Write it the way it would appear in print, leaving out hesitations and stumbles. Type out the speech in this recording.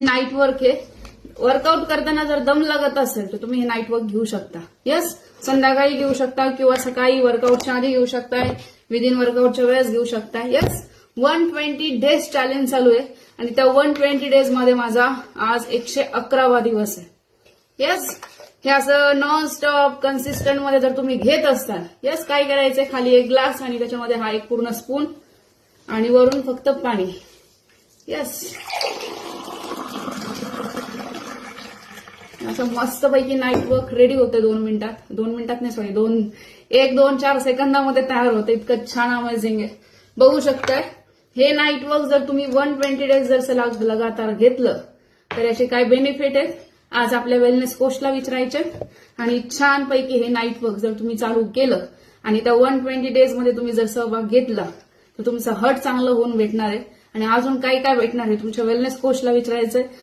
Night work आहे. Workout करताना जर दम लागत असेल तर तुम्ही हे नाईट वर्क घेऊ शकता. येस, संध्याकाळी घेऊ शकता किंवा सकाळी वर्कआउटच्या आधी घेऊ शकताय, विदिन वर्कआउटच्या वेळेस घेऊ शकता. येस, 120 डेज चॅलेंज चालू आहे आणि त्या 120 डेज मध्ये माझा आज 111वा दिवस आहे. येस, हे असं नॉन स्टॉप कन्सिस्टंट मध्ये जर तुम्ही घेत असताल, येस, काय करायचंय, खाली एक ग्लास आणि त्याच्यामध्ये हा एक पूर्ण स्पून आणि वरून फक्त पाणी. येस, असं मस्तपैकी नाईट वर्क रेडी होते 2 मिनिटात. 2 मिनिटात नाही, सॉरी, 1, 2, 4 सेकंदामध्ये तयार होते. इतकं छान अमेझिंग आहे, बघू शकताय. हे नाईट वर्क जर तुम्ही 120 डेज जर सलग लगातार घेतलं तर याचे काय बेनिफिट आहेत आज आपल्या वेलनेस कोचला विचारायचे. आणि छानपैकी हे नाईट वर्क जर तुम्ही चालू केलं आणि त्या 120 डेज मध्ये तुम्ही जर सहभाग घेतला तर तुमचं हर्ट चांगलं होऊन भेटणार आहे. आणि अजून काय काय भेटणार आहे तुमच्या वेलनेस कोचला विचारायचंय.